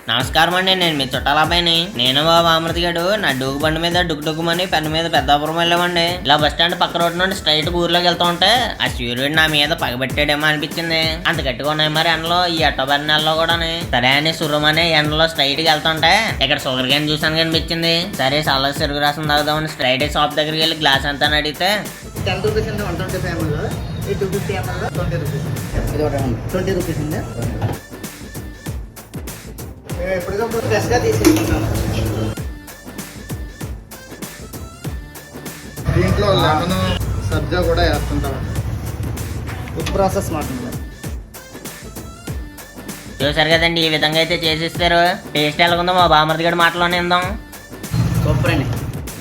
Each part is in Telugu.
నమస్కారం అండి, నేను మీ చుట్టాల అబ్బాయిని. నేను బాబు అమృత గడు నా డూగు బండి మీద డుగ్గుమని పెన్ను మీద పెద్దాపురం వెళ్ళామండి. ఇలా బస్ స్టాండ్ పక్క రోడ్డు నుండి స్ట్రైట్ ఊర్లోకి వెళ్తూ ఉంటే ఆ సూర్యుడు నా మీద పగబెట్టాడేమో అనిపించింది. అంత గట్టిగా ఉన్నాయి మరి ఎండలో, ఈ అట్టబడి నెలలో కూడా. సరే అని సురమనే ఎండలో స్ట్రైట్ గా వెళ్తుంటే ఇక్కడ షుగర్ క్యాన్ చూసాను కనిపించింది. సరే చాలా చెరుకు రసం తాగుదామని స్ట్రైట్ షాప్ దగ్గరికి వెళ్ళి గ్లాస్ ఎంత అని అడిగితే 10 రూపీస్ అంటే 125 ml, 250 ml 20 రూపీస్. ఇది ఒకటి 20 రూపీస్ ఉంది. మేము ఎప్పటికప్పుడు ఫ్రెష్గా తీసుకుంటాము. దీంట్లో లెమన్ సబ్జా కూడా వేస్తుంటాం. ఫుడ్ ప్రాసెస్ మాట్లాడుతుంది. చూసారు కదండి, ఈ విధంగా అయితే చేసిస్తారు. టేస్ట్ ఎలాగుందో మా బామర్ది గడి మాటలోనే ఉందాం. సూపర్ అండి.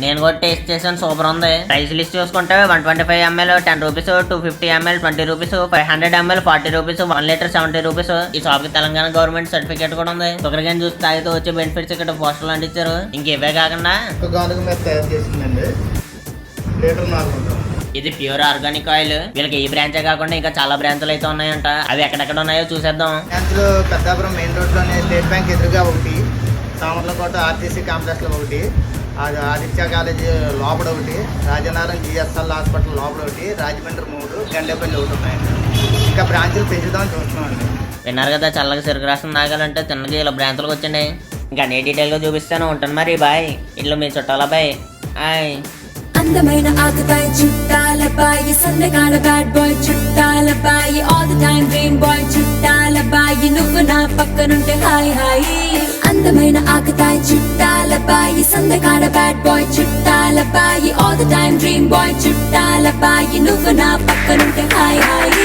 నేను కూడా టేస్ట్ చేశాను, సూపర్ ఉంది. ప్రైస్ లిస్ట్ చూసుకుంటే 125 ml 10 rupees, 250 ml 20 rupees, 500 ml 40 rupees, 1 litre 70 rupees. ఈ షాప్ కి తెలంగాణ గవర్నమెంట్ సర్టిఫికేట్ కూడా ఉంది. షుగర్ క్యాన్ జ్యూస్ తాగితే వచ్చే బెనిఫిట్స్ ఇక్కడ పోస్టర్లు అంటించారు. ఇంకేవే కాకుండా ఒక గానుగ మీద తయారు చేసిందండి, లీటర్ 400. ఇది ప్యూర్ ఆర్గానిక్ ఆయిల్. వీళ్ళకి ఈ బ్రాంచే కాకుండా ఇంకా చాలా బ్రాంచ్లు అయితే ఉన్నాయంట. అవి ఎక్కడెక్కడ ఉన్నాయో చూసేద్దాం. బ్రాంచ్లో పెద్దాపురం మెయిన్ రోడ్లోనే స్టేట్ బ్యాంక్ ఎదురుగా ఒకటి, సామర్లకోట ఆర్టీసీ కాంప్లెక్స్లో ఒకటి, ఆదిత్య కాలేజీ లోపల ఒకటి, రాజనారాయణ జిఎస్ఎల్ హాస్పిటల్ లోపల ఒకటి, రాజమండ్రి 3, గండేపల్లి ఒకటి ఉన్నాయండి. ఇంకా బ్రాంచ్లు పెంచుదామని చూస్తున్నామండి. విన్నారు కదా, చల్లగా చెరుకు రసం తాగాలంటే చిన్నగా ఇలా బ్రాంచ్లకు వచ్చండి. ఇంకా అన్ని డీటెయిల్గా చూపిస్తాను. ఉంటాను మరి, బాయ్. ఇల్లు మీ చుట్టాల బాయ్. హాయ్. అందమైన ఆకుతాయి చుట్టాలబాయి, సన్నగాడ బ్యాడ్ బాయ్ చుట్టాలబాయి, all the time dream boy చుట్టాలబాయి, నువ్వు నా పక్కనుంటే హాయ్ హాయ్. అందమైన ఆకుతాయి చుట్టాలబాయి, సన్నగాడ బ్యాడ్ బాయ్ చుట్టాలబాయి, all the time dream boy చుట్టాలబాయి, నువ్వు నా పక్కనుంటే హాయ్ హాయ్.